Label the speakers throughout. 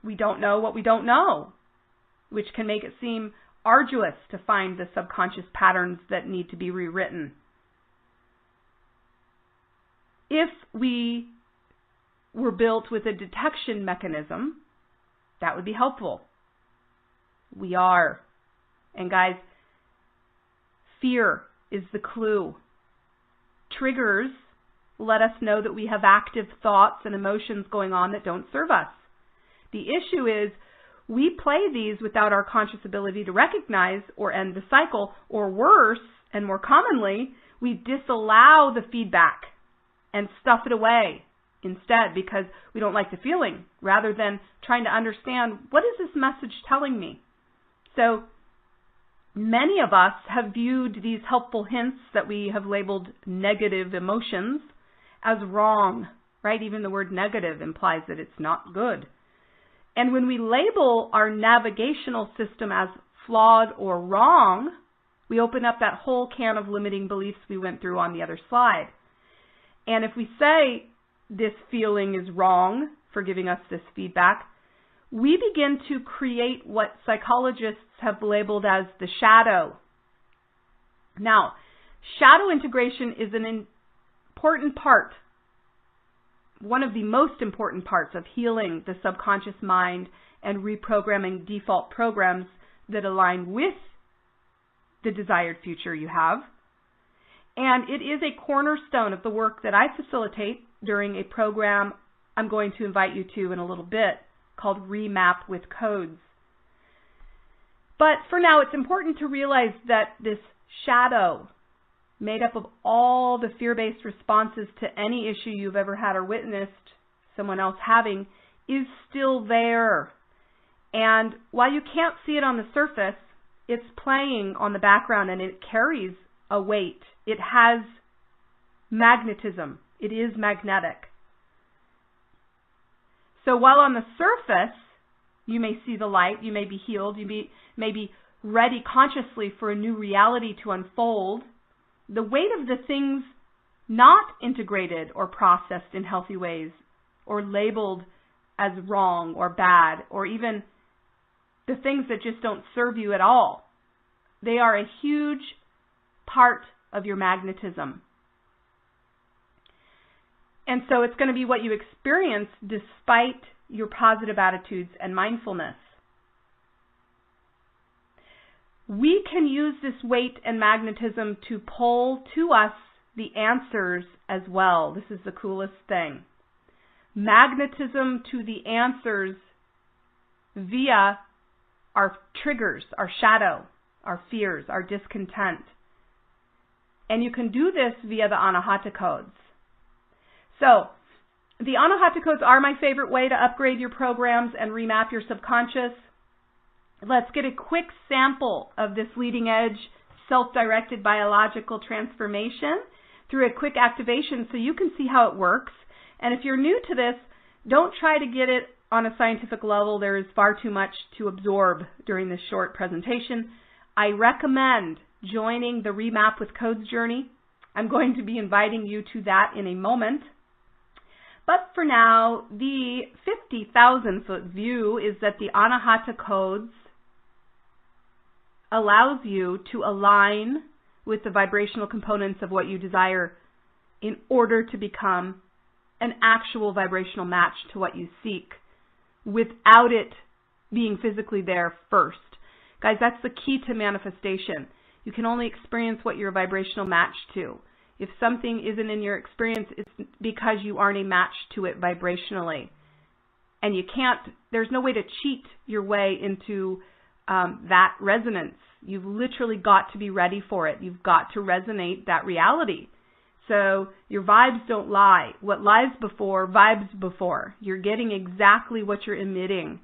Speaker 1: we don't know what we don't know, which can make it seem arduous to find the subconscious patterns that need to be rewritten. If we were built with a detection mechanism, that would be helpful. We are. And guys, fear is the clue. Triggers let us know that we have active thoughts and emotions going on that don't serve us. The issue is we play these without our conscious ability to recognize or end the cycle, or worse, and more commonly, we disallow the feedback and stuff it away instead because we don't like the feeling, rather than trying to understand, what is this message telling me? So many of us have viewed these helpful hints that we have labeled negative emotions as wrong, right? Even the word negative implies that it's not good. And when we label our navigational system as flawed or wrong, we open up that whole can of limiting beliefs we went through on the other slide. And if we say this feeling is wrong for giving us this feedback, we begin to create what psychologists have labeled as the shadow. Now, shadow integration is an important part, one of the most important parts of healing the subconscious mind and reprogramming default programs that align with the desired future you have. And it is a cornerstone of the work that I facilitate during a program I'm going to invite you to in a little bit called Remap with Codes. But for now, it's important to realize that this shadow, made up of all the fear-based responses to any issue you've ever had or witnessed someone else having, is still there. And while you can't see it on the surface, it's playing on the background and it carries a weight. It has magnetism. It is magnetic. So while on the surface, you may see the light, you may be healed, you may be ready consciously for a new reality to unfold, the weight of the things not integrated or processed in healthy ways, or labeled as wrong or bad, or even the things that just don't serve you at all, they are a huge part of your magnetism. And so it's going to be what you experience despite your positive attitudes and mindfulness. We can use this weight and magnetism to pull to us the answers as well. This is the coolest thing. Magnetism to the answers via our triggers, our shadow, our fears, our discontent. And you can do this via the Anahata codes. So, the Anahata codes are my favorite way to upgrade your programs and remap your subconscious. Let's get a quick sample of this leading edge self-directed biological transformation through a quick activation so you can see how it works. And if you're new to this, don't try to get it on a scientific level. There is far too much to absorb during this short presentation. I recommend joining the Remap with Codes journey. I'm going to be inviting you to that in a moment. But for now, the 50,000-foot view is that the Anahata codes allows you to align with the vibrational components of what you desire in order to become an actual vibrational match to what you seek without it being physically there first. Guys, that's the key to manifestation. You can only experience what you're a vibrational match to. If something isn't in your experience, it's because you aren't a match to it vibrationally. And you can't, there's no way to cheat your way into that resonance. You've literally got to be ready for it. You've got to resonate that reality. So your vibes don't lie. What lies before, vibes before. You're getting exactly what you're emitting.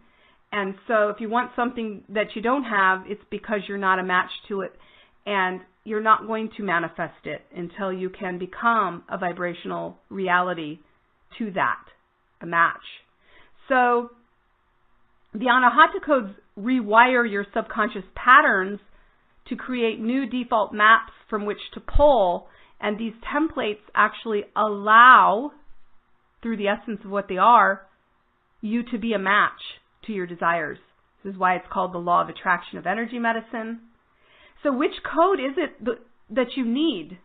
Speaker 1: And so if you want something that you don't have, it's because you're not a match to it. And you're not going to manifest it until you can become a vibrational reality to that, a match. So the Anahata codes rewire your subconscious patterns to create new default maps from which to pull, and these templates actually allow, through the essence of what they are, you to be a match to your desires. This is why it's called the law of attraction of energy medicine. So which code is it that you need?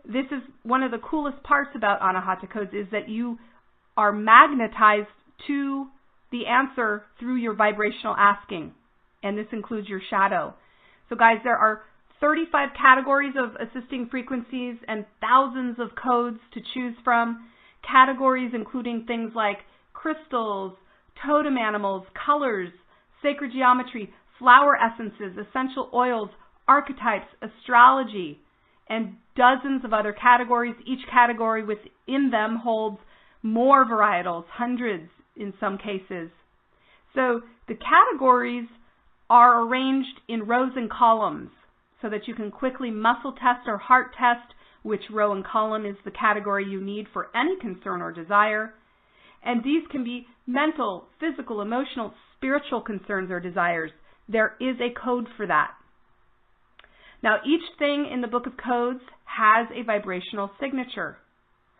Speaker 1: This is one of the coolest parts about Anahata codes, is that you are magnetized to the answer through your vibrational asking. And this includes your shadow. So guys, there are 35 categories of assisting frequencies and thousands of codes to choose from. Categories including things like crystals, totem animals, colors, sacred geometry, flower essences, essential oils, archetypes, astrology, and dozens of other categories. Each category within them holds more varietals, hundreds in some cases. So the categories are arranged in rows and columns so that you can quickly muscle test or heart test which row and column is the category you need for any concern or desire. And these can be mental, physical, emotional, spiritual concerns or desires. There is a code for that. Now, each thing in the Book of Codes has a vibrational signature.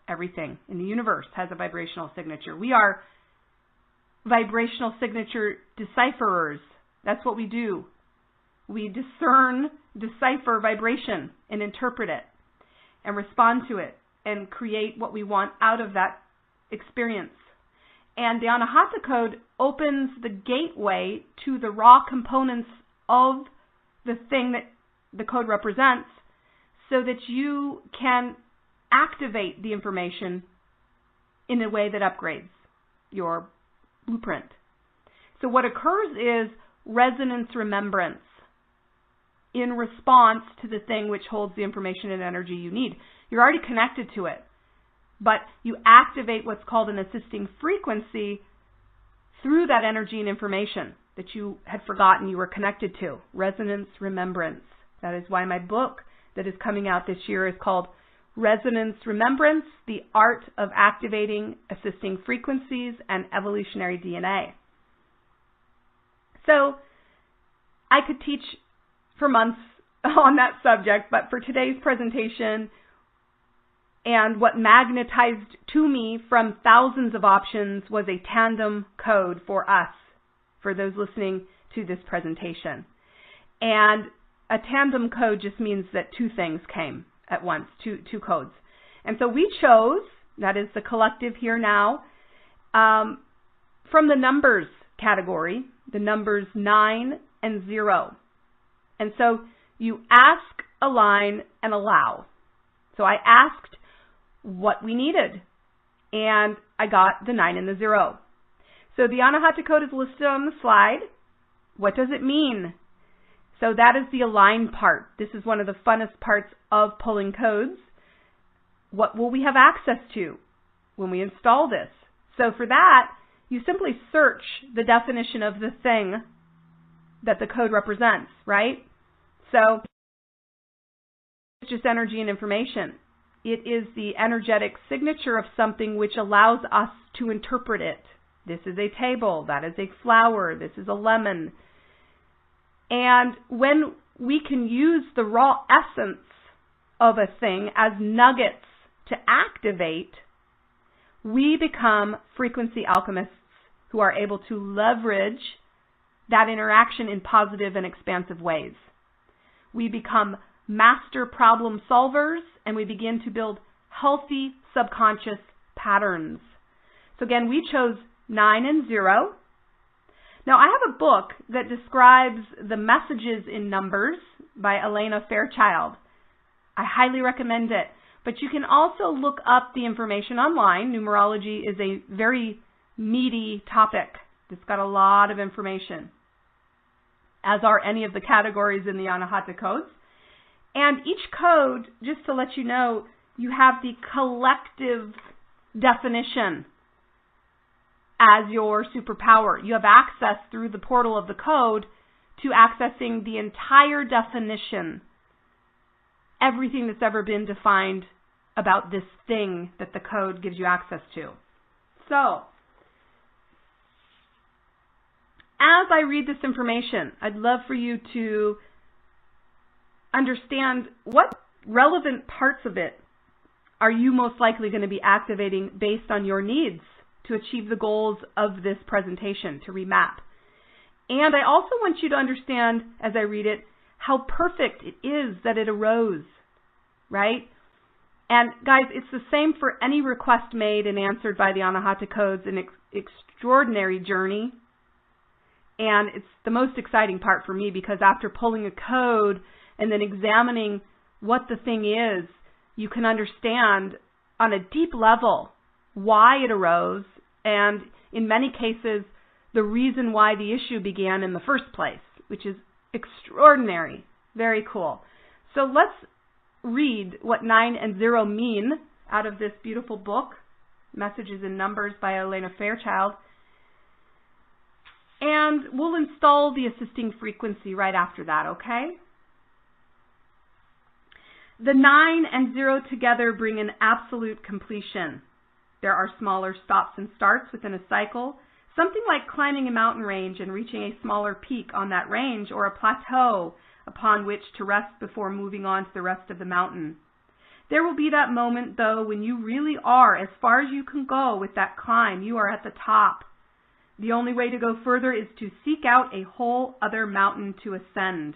Speaker 1: Everything in the universe has a vibrational signature. We are vibrational signature decipherers. That's what we do. We discern, decipher vibration and interpret it and respond to it and create what we want out of that experience. And the Anahata Code opens the gateway to the raw components of the thing that the code represents so that you can activate the information in a way that upgrades your blueprint. So what occurs is resonance remembrance in response to the thing which holds the information and energy you need. You're already connected to it, but you activate what's called an assisting frequency through that energy and information that you had forgotten you were connected to. Resonance remembrance. That is why my book that is coming out this year is called Resonance Remembrance, the Art of Activating Assisting Frequencies and Evolutionary DNA. So I could teach for months on that subject, but for today's presentation and what magnetized to me from thousands of options was a tandem code for us, for those listening to this presentation. And a tandem code just means that two things came at once, two codes. And so we chose, that is the collective here now, from the numbers category, the numbers 9 and 0. And so you ask, align, and allow. So I asked what we needed, and I got the 9 and the 0. So the Anahata Code is listed on the slide. What does it mean? So that is the align part. This is one of the funnest parts of pulling codes. What will we have access to when we install this? So for that, you simply search the definition of the thing that the code represents, right? So it's just energy and information. It is the energetic signature of something which allows us to interpret it. This is a table. That is a flower. This is a lemon. And when we can use the raw essence of a thing as nuggets to activate, we become frequency alchemists who are able to leverage that interaction in positive and expansive ways. We become master problem solvers, and we begin to build healthy subconscious patterns. So again, we chose 9 and 0. Now, I have a book that describes the messages in numbers by Elena Fairchild. I highly recommend it. But you can also look up the information online. Numerology is a very meaty topic. It's got a lot of information, as are any of the categories in the Anahata codes. And each code, just to let you know, you have the collective definition as your superpower. You have access through the portal of the code to accessing the entire definition, everything that's ever been defined about this thing that the code gives you access to. So, as I read this information, I'd love for you to understand what relevant parts of it are you most likely going to be activating based on your needs to achieve the goals of this presentation, to remap. And I also want you to understand, as I read it, how perfect it is that it arose, right? And guys, it's the same for any request made and answered by the Anahata Codes, an extraordinary journey. And it's the most exciting part for me, because after pulling a code and then examining what the thing is, you can understand on a deep level why it arose, and in many cases, the reason why the issue began in the first place, which is extraordinary. Very cool. So let's read what 9 and 0 mean out of this beautiful book, Messages in Numbers by Elena Fairchild. And we'll install the assisting frequency right after that, okay? The 9 and 0 together bring an absolute completion. There are smaller stops and starts within a cycle, something like climbing a mountain range and reaching a smaller peak on that range, or a plateau upon which to rest before moving on to the rest of the mountain. There will be that moment, though, when you really are as far as you can go with that climb. You are at the top. The only way to go further is to seek out a whole other mountain to ascend.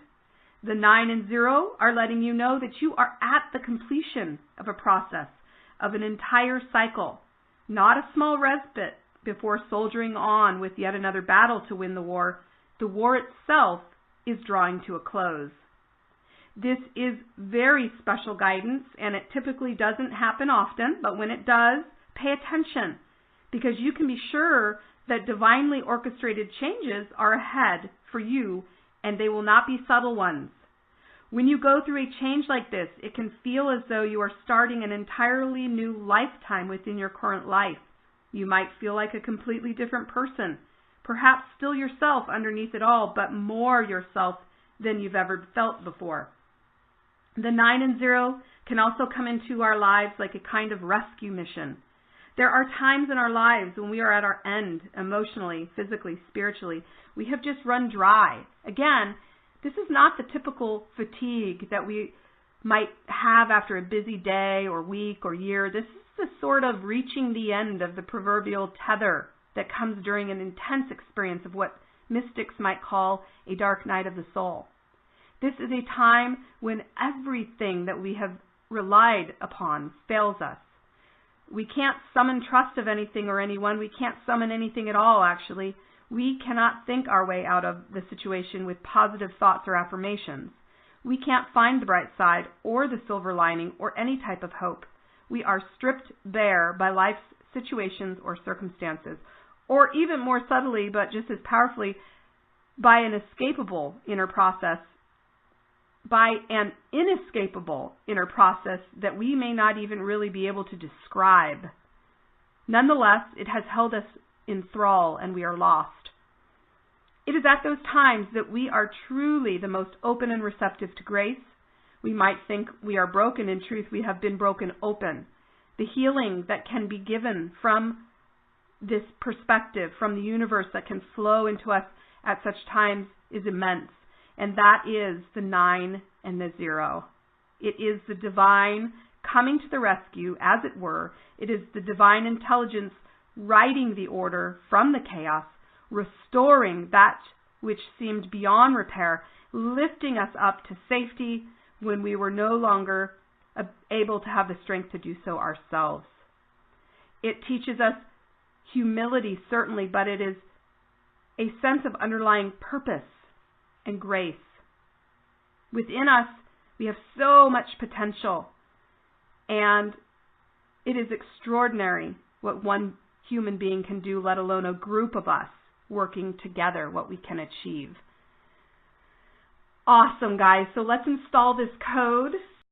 Speaker 1: The 9 and 0 are letting you know that you are at the completion of a process, of an entire cycle, not a small respite before soldiering on with yet another battle to win the war. The war itself is drawing to a close. This is very special guidance, and it typically doesn't happen often, but when it does, pay attention, because you can be sure that divinely orchestrated changes are ahead for you, and they will not be subtle ones. When you go through a change like this, it can feel as though you are starting an entirely new lifetime within your current life. You might feel like a completely different person, perhaps still yourself underneath it all, but more yourself than you've ever felt before. The 9 and 0 can also come into our lives like a kind of rescue mission. There are times in our lives when we are at our end, emotionally, physically, spiritually. We have just run dry. Again, this is not the typical fatigue that we might have after a busy day or week or year. This is the sort of reaching the end of the proverbial tether that comes during an intense experience of what mystics might call a dark night of the soul. This is a time when everything that we have relied upon fails us. We can't summon trust of anything or anyone. We can't summon anything at all, actually. We cannot think our way out of the situation with positive thoughts or affirmations. We can't find the bright side or the silver lining or any type of hope. We are stripped bare by life's situations or circumstances, or even more subtly, but just as powerfully, by an inescapable inner process that we may not even really be able to describe. Nonetheless, it has held us in thrall, and we are lost. It is at those times that we are truly the most open and receptive to grace. We might think we are broken. In truth, we have been broken open. The healing that can be given from this perspective, from the universe that can flow into us at such times, is immense. And that is the 9 and the 0. It is the divine coming to the rescue, as it were. It is the divine intelligence righting the order from the chaos, restoring that which seemed beyond repair, lifting us up to safety when we were no longer able to have the strength to do so ourselves. It teaches us humility, certainly, but it is a sense of underlying purpose and grace. Within us, we have so much potential, and it is extraordinary what one human being can do, let alone a group of us working together, what we can achieve. Awesome, guys. So let's install this code.